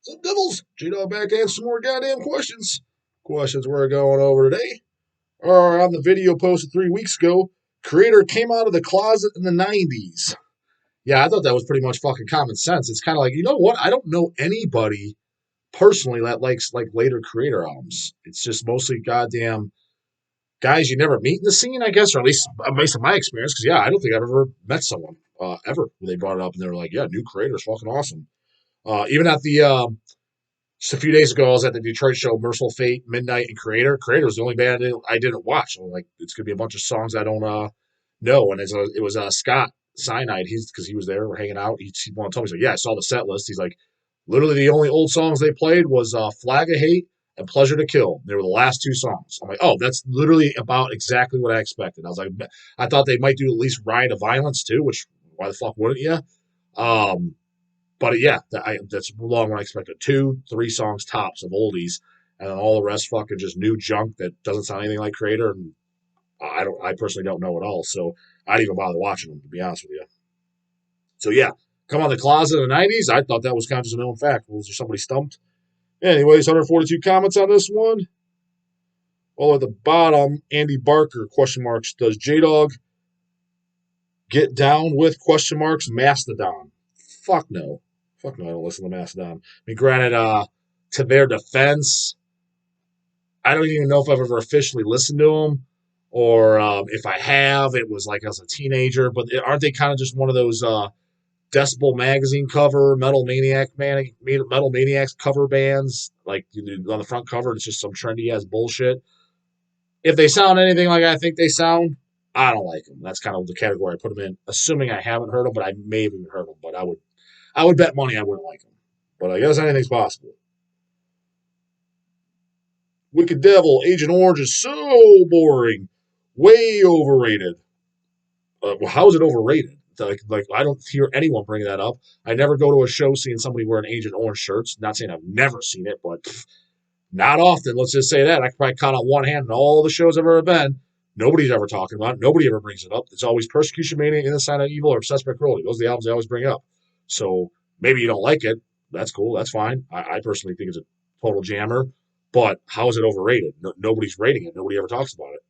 Some Devils, J-Dog back to answer some more goddamn questions. Questions we're going over today are on the video posted 3 weeks ago. Creator came out of the closet in the 90s. Yeah, I thought that was pretty much fucking common sense. It's kind of like, you know what? I don't know anybody personally that likes like later Creator albums. It's just mostly goddamn guys you never meet in the scene, I guess, or at least based on my experience. Because yeah, I don't think I've ever met someone ever where they brought it up and they were like, "Yeah, new Creator is fucking awesome." Even at the just a few days ago, I was at the Detroit show, Merciful Fate, Midnight, and Creator. Creator was the only band I didn't watch. I'm like, it's gonna be a bunch of songs I don't know. And it was Scott Cyanide. He's because he was there, we're hanging out. He wanted to tell me, he's like, yeah, I saw the set list. He's like, literally the only old songs they played was Flag of Hate and Pleasure to Kill. They were the last two songs. I'm like, oh, that's literally about exactly what I expected. I was like, I thought they might do at least Riot of Violence too, which why the fuck wouldn't you? Um, but yeah, that's long when I expected. 2, 3 songs tops of oldies, and then all the rest fucking just new junk that doesn't sound anything like Creator. And I personally don't know at all, so I didn't even bother watching them to be honest with you. So yeah, come on the closet in the '90s. I thought that was kind of just a known fact. Was there somebody stumped? Anyways, 142 comments on this one. Well, at the bottom, Andy Barker, question marks, does J-Dog get down with question marks Mastodon? Fuck no. Fuck no, I don't listen to Mastodon. I mean, granted, to their defense, I don't even know if I've ever officially listened to them, or if I have, it was like as a teenager. But aren't they kind of just one of those Decibel magazine cover, Metal Maniacs cover bands? Like on the front cover, it's just some trendy ass bullshit. If they sound anything like I think they sound, I don't like them. That's kind of the category I put them in. Assuming I haven't heard them, but I may have even heard them. But I would bet money I wouldn't like them. But I guess anything's possible. Wicked Devil, Agent Orange is so boring, way overrated. Well, how is it overrated? Like I don't hear anyone bring that up. I never go to a show seeing somebody wearing Agent Orange shirts. Not saying I've never seen it, but not often. Let's just say that I can probably count on one hand in all the shows I've ever been. Nobody's ever talking about it. Nobody ever brings it up. It's always Persecution Mania, In the Sign of Evil, or Suspect Cruelty. Those are the albums they always bring up. So maybe you don't like it. That's cool. That's fine. I personally think it's a total jammer. But how is it overrated? Nobody's rating it. Nobody ever talks about it.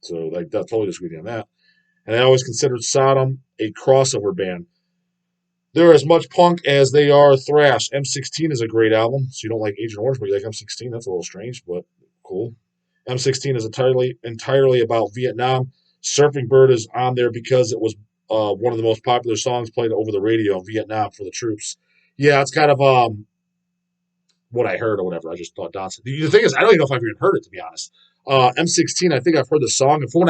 So like, that's totally disagree with you on that. And I always considered Sodom a crossover band. They're as much punk as they are thrash. M16 is a great album. So you don't like Agent Orange, but you like M16. That's a little strange, but cool. M16 is entirely about Vietnam. Surfing Bird is on there because it was one of the most popular songs played over the radio in Vietnam for the troops. Yeah, it's kind of what I heard or whatever. I just thought Dotson. The thing is, I don't even know if I've even heard it to be honest. M16, I think I've heard the song, and from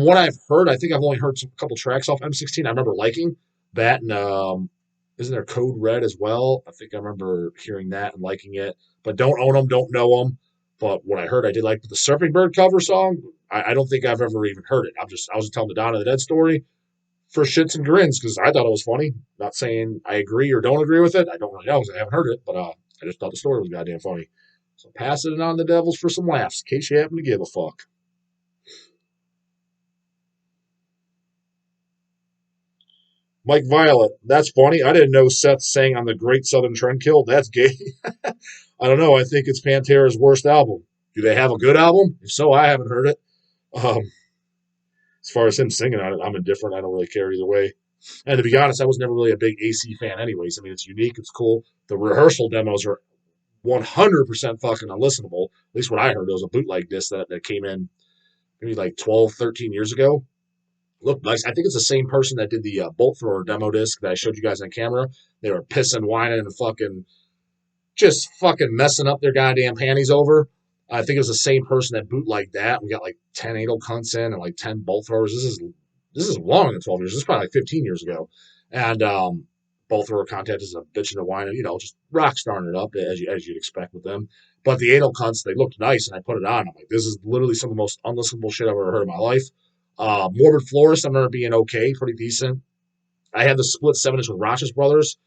what I've heard, I think I've only heard a couple tracks off M16. I remember liking that, and isn't there Code Red as well? I think I remember hearing that and liking it, but don't own them, don't know them. But what I heard, I did like. But the Surfing Bird cover song, I don't think I've ever even heard it. I was just telling the Dawn of the Dead story for shits and grins because I thought it was funny. Not saying I agree or don't agree with it. I don't really know because I haven't heard it, but I just thought the story was goddamn funny. So passing it on the Devils for some laughs, in case you happen to give a fuck. Mike Violet, that's funny. I didn't know Seth sang on the Great Southern Trendkill. That's gay. I don't know. I think it's Pantera's worst album. Do they have a good album? If so, I haven't heard it. Um, as far as him singing on it, I'm indifferent. I don't really care either way. And to be honest, I was never really a big AC fan, anyways. I mean, it's unique, it's cool. The rehearsal demos are 100% fucking unlistenable. At least what I heard, it was a bootleg disc that came in maybe like 12, 13 years ago. Looked nice. I think it's the same person that did the Bolt Thrower demo disc that I showed you guys on camera. They were pissing, whining, and fucking just fucking messing up their goddamn panties over. I think it was the same person that bootlegged that. We got like 10 anal cunts in and like 10 bolt throwers. This is longer than 12 years. This is probably like 15 years ago. And bolt thrower content is a bitch and a whine, and just rock starring it up as you'd expect with them. But the anal cunts, they looked nice, and I put it on. I'm like, this is literally some of the most unlistenable shit I've ever heard in my life. Morbid Florist, I remember being okay, pretty decent. I had the split 7-inch with Rochus Brothers.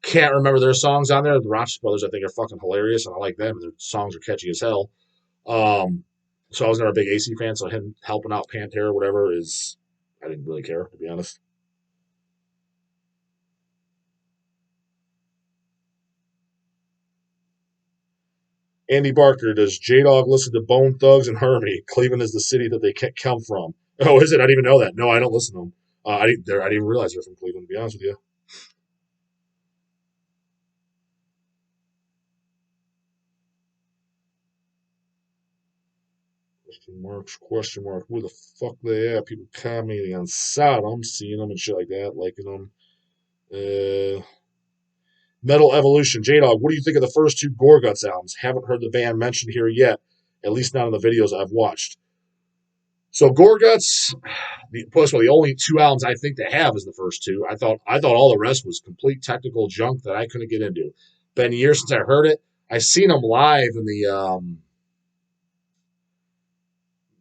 Can't remember their songs on there. The Rochus Brothers, I think, are fucking hilarious, and I like them. Their songs are catchy as hell. So I was never a big AC fan, so him helping out Pantera, whatever, I didn't really care, to be honest. Andy Barker, does J-Dog listen to Bone Thugs and Hermie? Cleveland is the city that they come from. Oh, is it? I didn't even know that. No, I don't listen to them. I didn't even realize they're from Cleveland, to be honest with you. Question mark. Who the fuck they at? People commenting on Sodom, seeing them and shit like that, liking them. Metal Evolution. J-Dog, what do you think of the first two Gore Guts albums? Haven't heard the band mentioned here yet, at least not in the videos I've watched. So Gore Guts, the only two albums I think they have is the first two. I thought all the rest was complete technical junk that I couldn't get into. Been years since I heard it. I seen them live in the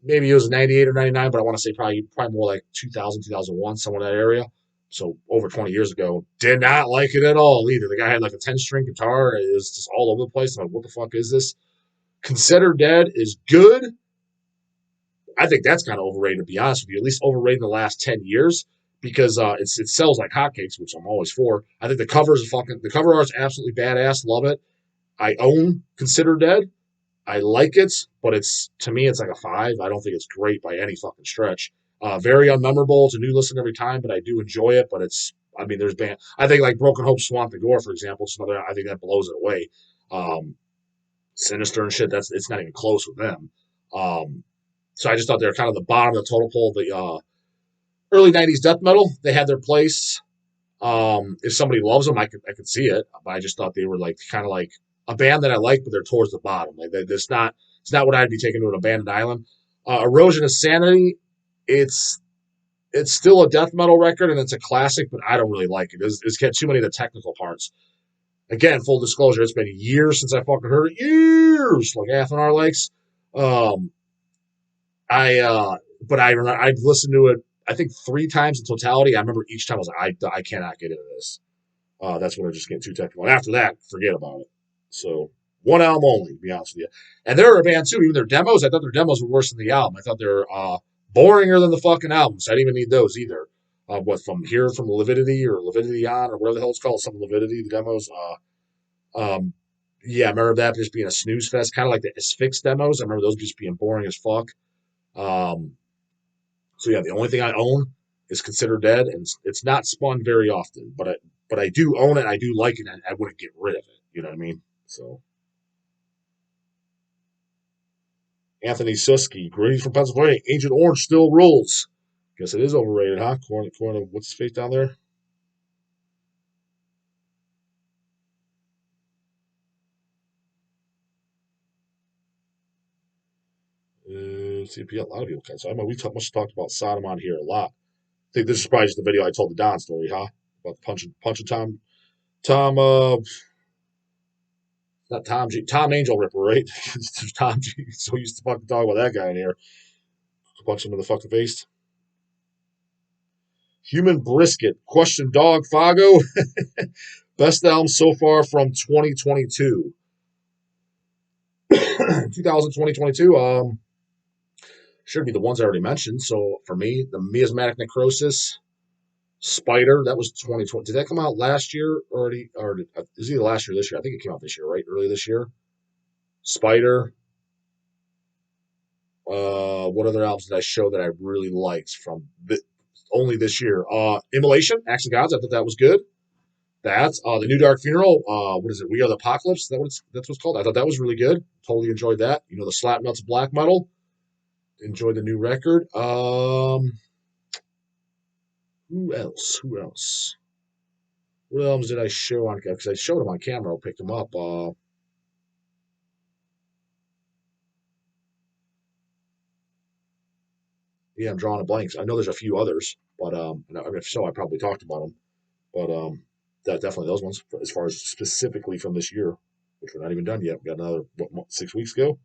maybe it was 98 or 99, but I want to say probably more like 2000, 2001, somewhere in that area. So over 20 years ago. Did not like it at all either. The guy had like a 10-string guitar. It was just all over the place. I'm like, what the fuck is this? Consider Dead is good. I think that's kind of overrated, to be honest with you. At least overrated in the last 10 years because it sells like hotcakes, which I'm always for. I think the cover art's absolutely badass. Love it. I own Consider Dead. I like it, but to me it's like a 5. I don't think it's great by any fucking stretch. Very unmemorable. It's a new listen every time, but I do enjoy it. But there's band. I think like Broken Hope, Swamp the Gore, for example. It's another. I think that blows it away. Sinister and shit. It's not even close with them. So I just thought they were kind of the bottom of the total pole. The early '90s death metal. They had their place. If somebody loves them, I could see it. But I just thought they were like kind of like a band that I like, but they're towards the bottom. Like it's not what I'd be taking to an abandoned island. Erosion of Sanity, it's still a death metal record and it's a classic, but I don't really like it. It's got too many of the technical parts. Again, full disclosure, it's been years since I fucking heard it. Years, like Athenar likes. But I've listened to it, I think 3 times in totality. I remember each time I was like, I cannot get into this. That's when I just get too technical. And after that, forget about it. So one album only, to be honest with you. And they're a band too. Even their demos, I thought their demos were worse than the album. I thought they're boringer than the fucking album. So I didn't even need those either. From Lividity or Lividity on or whatever the hell it's called, some Lividity, the demos. Yeah, I remember that just being a snooze fest, kind of like the Asphyx demos. I remember those just being boring as fuck. So yeah, the only thing I own is Consider Dead, and it's not spun very often, but I do own it. I do like it, and I wouldn't get rid of it. You know what I mean? So Anthony Suski, greetings from Pennsylvania. Agent Orange still rules. Guess it is overrated, huh? Corner, what's his face down there? See, a lot of people can. So we must have talked about Sodom on here a lot. I think this is probably just the video I told the Don story, huh? About punching Tom, not Tom G, Tom Angel Ripper, right? Tom G. So used to fucking talk about that guy in here. Punch him in the fucking face. Human Brisket. Question Dog Fago. Best album so far from 2022. 2022. Should be the ones I already mentioned. So for me, the Miasmatic Necrosis, Spider, that was 2020. Did that come out last year already? Or is it last year or this year? I think it came out this year, right? Early this year. Spider. What other albums did I show that I really liked from only this year? Immolation, Acts of Gods. I thought that was good. That's the New Dark Funeral. What is it? We Are the Apocalypse. That's what it's called. I thought that was really good. Totally enjoyed that. You know, the Slap Nuts Black Metal. Enjoyed the new record. Who else? What albums did I show on? Because I showed them on camera. I picked them up. Yeah, I'm drawing a blank. I know there's a few others, but if so, I probably talked about them. But that definitely those ones. As far as specifically from this year, which we're not even done yet. We got another 6 weeks ago.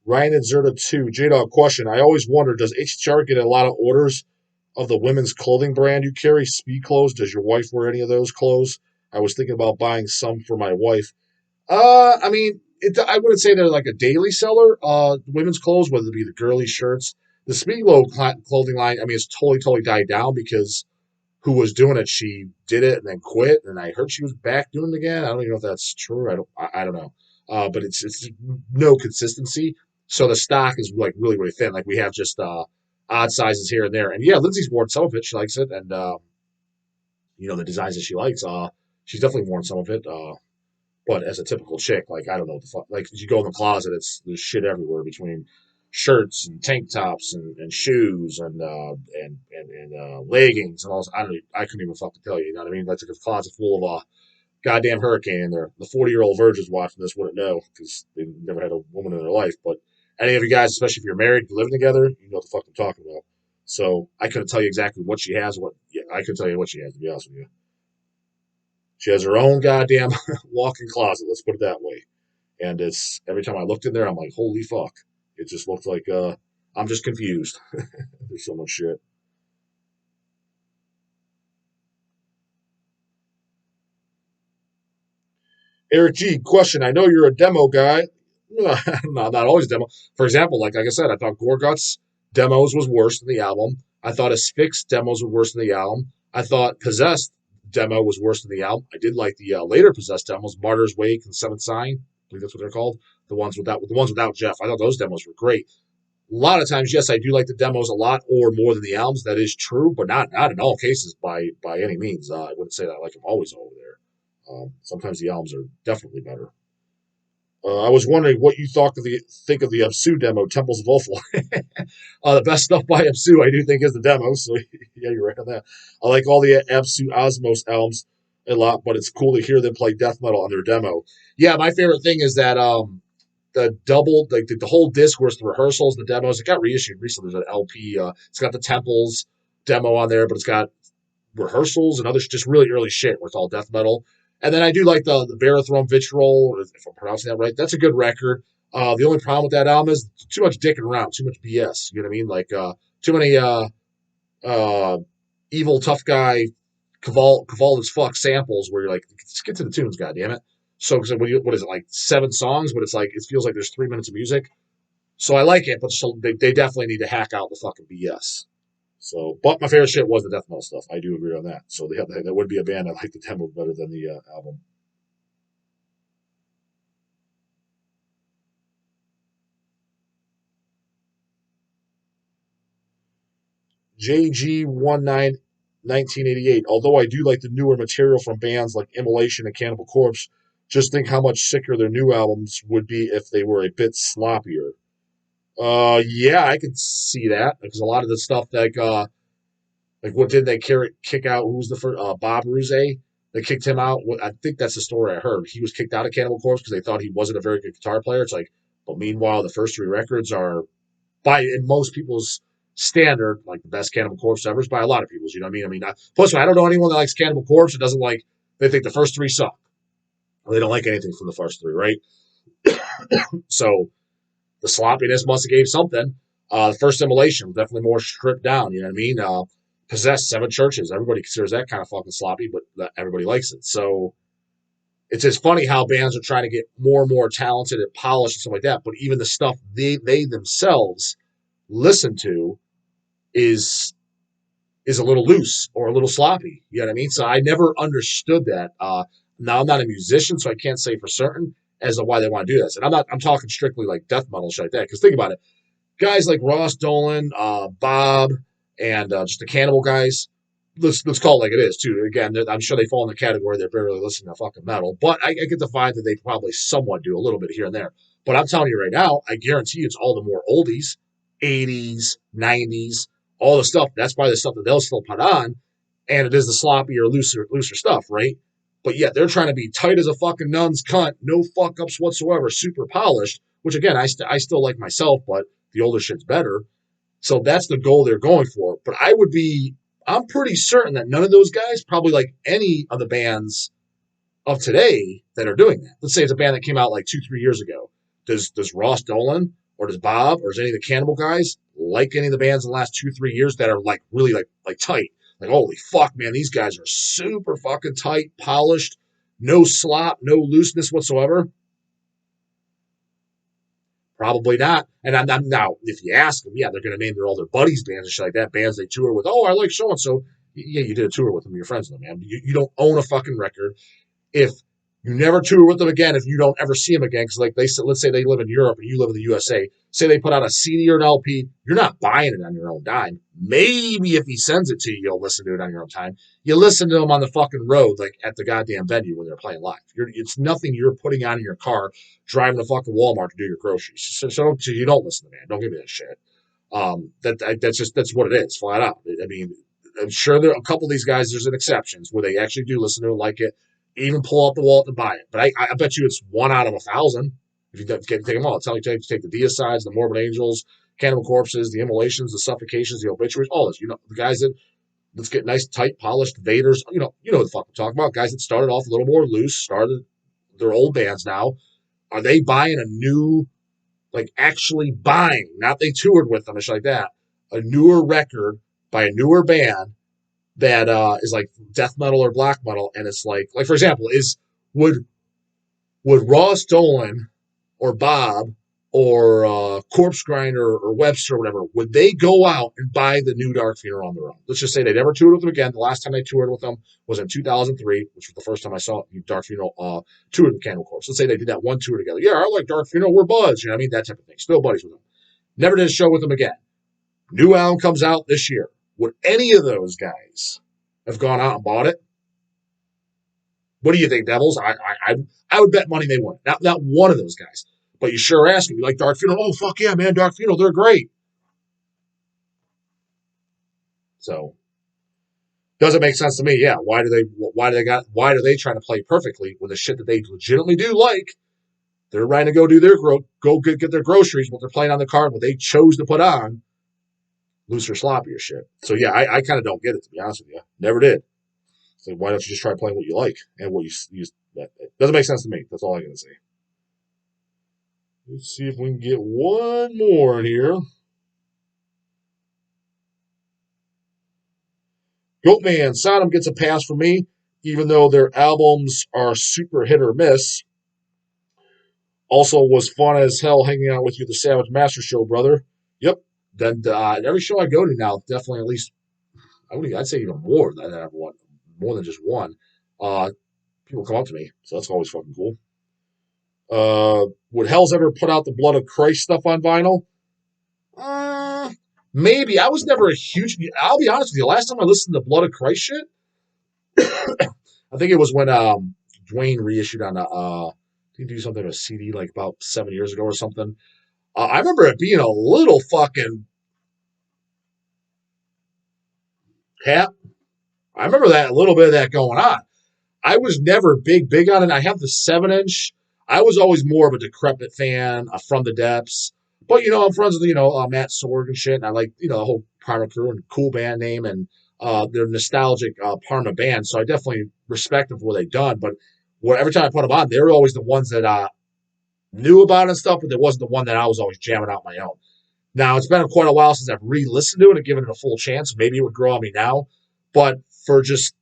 Ryan and Zerta 2. J-Dog question. I always wonder, does HTR get a lot of orders of the women's clothing brand you carry? Speed Clothes. Does your wife wear any of those clothes? I was thinking about buying some for my wife. I mean, I wouldn't say they're like a daily seller. Women's clothes, whether it be the girly shirts, the Speedload clothing line. I mean, it's totally died down because who was doing it, she did it and then quit, and I heard she was back doing it again. I don't even know if that's true. I don't know. But it's no consistency. So the stock is like really really thin. Like we have just odd sizes here and there. And yeah, Lindsay's worn some of it. She likes it, and the designs that she likes. She's definitely worn some of it. But as a typical chick, like I don't know what the fuck. Like you go in the closet, there's shit everywhere between shirts and tank tops and shoes and leggings and all. I couldn't even fucking tell you. You know what I mean? That's like a closet full of goddamn hurricane in there. The 40-year-old virgins watching this wouldn't know because they never had a woman in their life. But any of you guys, especially if you're married, if you're living together, you know what the fuck I'm talking about. So I couldn't tell you exactly what she has. I could tell you what she has, to be honest with you. She has her own goddamn walk-in closet. Let's put it that way. And it's every time I looked in there, I'm like, holy fuck! It just looked like I'm just confused. There's so much shit. Eric G, question. I know you're a demo guy. Not always demo. For example, like I said, I thought Gore Guts demos was worse than the album. I thought Asphyx demos were worse than the album. I thought Possessed demo was worse than the album. I did like the later Possessed demos, Martyr's Wake and Seventh Sign. I believe that's what they're called. The ones without Jeff. I thought those demos were great. A lot of times, yes, I do like the demos a lot or more than the albums. That is true, but not in all cases by any means. I wouldn't say that like I'm always over there. Sometimes the albums are definitely better. I was wondering what you think of the Absu demo, Temples of Ulfar. The best stuff by Absu, I do think, is the demo. So yeah, you're right on that. I like all the Absu Osmos albums a lot, but it's cool to hear them play death metal on their demo. Yeah, my favorite thing is that the double, like the whole disc, where it's the rehearsals, the demos. It got reissued recently. There's an LP. It's got the Temples demo on there, but it's got rehearsals and other just really early shit where it's all death metal. And then I do like the Barathrone Vitriol, if I'm pronouncing that right. That's a good record. The only problem with that album is too much dicking around, too much BS. You know what I mean? Like too many uh, evil tough guy Caval as fuck samples where you're like, just get to the tunes, goddammit. So what is it, like 7 songs? But it's like it feels like there's 3 minutes of music. So I like it, but they definitely need to hack out the fucking BS. So, but my favorite shit was the death metal stuff. I do agree on that. So that would be a band I like the demo better than the album. JG1988. Although I do like the newer material from bands like Immolation and Cannibal Corpse, just think how much sicker their new albums would be if they were a bit sloppier. Yeah, I could see that because a lot of the stuff like what did they kick out? Who was the first? Bob Ruse. They kicked him out. I think that's the story I heard. He was kicked out of Cannibal Corpse because they thought he wasn't a very good guitar player. It's like, but meanwhile, the first 3 records are by in most people's standard like the best Cannibal Corpse ever. By a lot of people's. You know what I mean? Plus, I don't know anyone that likes Cannibal Corpse that doesn't like. They think the first 3 suck. They don't like anything from the first 3, right? So the sloppiness must have gave something. The first Immolation was definitely more stripped down. You know what I mean? Possessed 7 churches. Everybody considers that kind of fucking sloppy, but everybody likes it. So it's just funny how bands are trying to get more and more talented and polished and stuff like that. But even the stuff they themselves listen to is is a little loose or a little sloppy. You know what I mean? So I never understood that. Now I'm not a musician, so I can't say for certain as to why they want to do this. And I'm talking strictly like death metal shit like that. Because think about it, guys like Ross Dolan, Bob, and just the Cannibal guys. Let's call it like it is too. Again, I'm sure they fall in the category they're barely listening to fucking metal, but I get the vibe that they probably somewhat do a little bit here and there. But I'm telling you right now, I guarantee it's all the more oldies, 80s, 90s, all the stuff. That's probably the stuff that they'll still put on, and it is the sloppier, looser stuff, right? But yet they're trying to be tight as a fucking nun's cunt, no fuck ups whatsoever, super polished. Which again, I still like myself, but the older shit's better. So that's the goal they're going for. But I'm pretty certain that none of those guys probably like any of the bands of today that are doing that. Let's say it's a band that came out like 2-3 years ago. Does Ross Dolan or does Bob or does any of the Cannibal guys like any of the bands in the last 2-3 years that are like really like tight? Like holy fuck, man, these guys are super fucking tight, polished, no slop, no looseness whatsoever. Probably not. And I'm now, if you ask them, yeah, they're going to name all their buddies' bands and shit like that, bands they tour with. Oh, I like so and so. Yeah, you did a tour with them. You're friends with them, man. You don't own a fucking record. If you never tour with them again, if you don't ever see them again, because like they said, let's say they live in Europe and you live in the USA, say they put out a CD or an LP, you're not buying it on your own dime. Maybe if he sends it to you, you'll listen to it on your own time. You listen to them on the fucking road, like at the goddamn venue when they're playing live. It's nothing you're putting on in your car, driving to fucking Walmart to do your groceries. So you don't listen to man. Don't give me that shit. That's what it is, flat out. I mean, I'm sure there are a couple of these guys. There's an exceptions where they actually do listen to it, like it, even pull out the wallet to buy it. But I bet you it's 1 out of 1,000 if you take them all. It's how you take the Deicides, the Morbid Angels, Cannibal Corpses, the Immolations, the Suffocations, the Obituaries, all this. You know, the guys that let's get nice, tight, polished Vaders. You know what the fuck I'm talking about. Guys that started off a little more loose, started their old bands now. Are they buying a new, like actually buying, not they toured with them and shit like that, a newer record by a newer band that is like death metal or black metal, and it's like for example, would Ross Dolan or Bob or Corpse Grinder or Webster or whatever, would they go out and buy the new Dark Funeral on their own? Let's just say they never toured with them again. The last time they toured with them was in 2003, which was the first time I saw Dark Funeral toured with Cannibal Corpse. Let's say they did that one tour together. Yeah, I like Dark Funeral. We're buds. You know what I mean? That type of thing. Still buddies with them. Never did a show with them again. New album comes out this year. Would any of those guys have gone out and bought it? What do you think, Devils? I would bet money they wouldn't. Not one of those guys. But you sure ask me, you like Dark Funeral? Oh, fuck yeah, man, Dark Funeral, they're great. So, doesn't make sense to me. Yeah, why do they trying to play perfectly when the shit that they legitimately do like, they're trying to go do their get their groceries, what they're playing on the card, what they chose to put on, looser, sloppier shit. So yeah, I kind of don't get it, to be honest with you. Never did. So why don't you just try playing what you like and what you that doesn't make sense to me. That's all I can say. Let's see if we can get one more in here. Goatman, Sodom gets a pass for me, even though their albums are super hit or miss. Also was fun as hell hanging out with you at the Savage Master Show, brother. Yep. Then every show I go to now, definitely at least, I'd say even more than I ever want, more than just one. People come up to me, so that's always fucking cool. Would Hell's ever put out the Blood of Christ stuff on vinyl? Maybe. I was never a huge. I'll be honest with you. Last time I listened to Blood of Christ shit, I think it was when Dwayne reissued on he do something with a CD like about 7 years ago or something. I remember it being a little fucking hat. I remember that a little bit of that going on. I was never big on it. I have the 7-inch. I was always more of a Decrepit fan, From the Depths. But, I'm friends with, Matt Sorg and shit. And I like, the whole Parma crew and cool band name and their nostalgic Parma band. So I definitely respect them for what they've done. But every time I put them on, they were always the ones that knew about it and stuff, but there wasn't the one that I was always jamming out my own. Now, it's been quite a while since I've re-listened to it and given it a full chance. Maybe it would grow on me now. But for just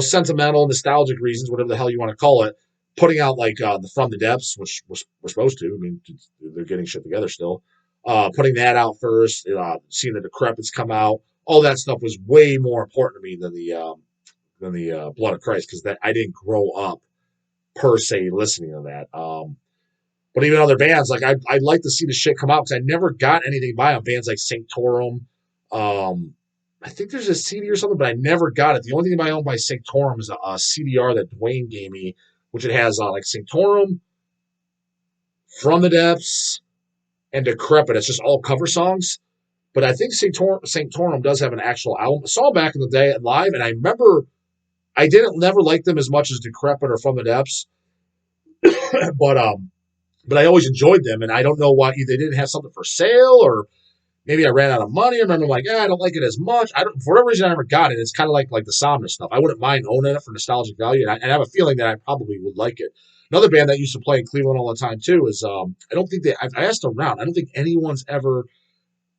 sentimental, nostalgic reasons, whatever the hell you want to call it, putting out like the From the Depths, which we're supposed to. I mean, they're getting shit together still. Putting that out first, seeing the Decrepits come out, all that stuff was way more important to me than the Blood of Christ, because that I didn't grow up per se listening to that. But even other bands, like I'd like to see the shit come out because I never got anything by them. Bands like Sanctorum. I think there's a CD or something, but I never got it. The only thing I own by Sanctorum is a CDR that Dwayne gave me, which it has like Sanctorum, From the Depths, and Decrepit. It's just all cover songs. But I think Sanctorum does have an actual album. I saw them back in the day live, and I remember I never like them as much as Decrepit or From the Depths. But I always enjoyed them, and I don't know why they didn't have something for sale, or maybe I ran out of money, and I'm like, I don't like it as much. For whatever reason, I never got it. It's kind of like the Somnus stuff. I wouldn't mind owning it for nostalgic value, and I have a feeling that I probably would like it. Another band that used to play in Cleveland all the time too is I don't think I asked around. I don't think anyone's ever.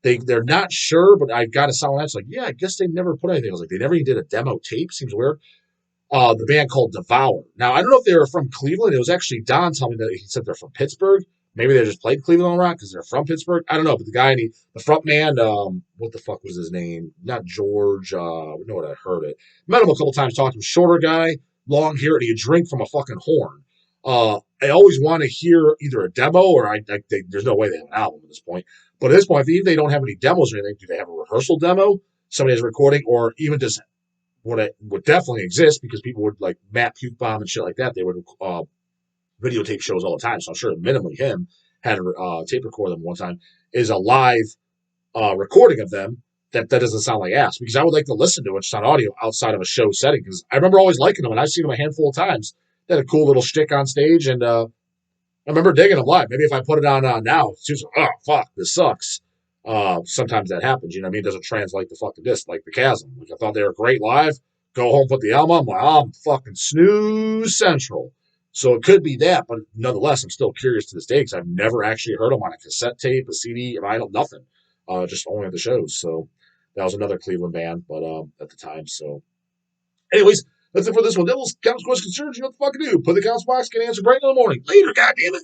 They're not sure, but I got a solid answer. Like, yeah, I guess they never put anything. I was like, they never even did a demo tape. Seems weird. The band called Devour. Now, I don't know if they were from Cleveland. It was actually Don telling me that he said they're from Pittsburgh, maybe they just played Cleveland Rock because they're from Pittsburgh. I don't know, but the front man, what the fuck was his name? Not George. No, what I heard it. Met him a couple times. Talked to him. Shorter guy, long hair, and he would drink from a fucking horn. I always want to hear either a demo or there's no way they have an album at this point. But at this point, if they don't have any demos or anything, do they have a rehearsal demo? Somebody has a recording, or even just what would definitely exist because people would like Matt Puke Bomb and shit like that. They would videotape shows all the time. So I'm sure minimally him had a tape record them one time is a live recording of them that doesn't sound like ass because I would like to listen to it just on audio outside of a show setting because I remember always liking them and I've seen them a handful of times. They had a cool little shtick on stage and I remember digging them live. Maybe if I put it on now, it's just oh fuck, this sucks. Sometimes that happens, you know what I mean? It doesn't translate the fucking disc like the Chasm. Like I thought they were great live. Go home, put the album on. I'm fucking snooze central. So it could be that, but nonetheless, I'm still curious to this day because I've never actually heard them on a cassette tape, a CD, vinyl, nothing. Just only at the shows. So that was another Cleveland band, but at the time. So, anyways, that's it for this one. Devil's Counts Quest Concerns. You know what the fuck to do. Put the counts box, get an answer bright in the morning. Later, goddammit.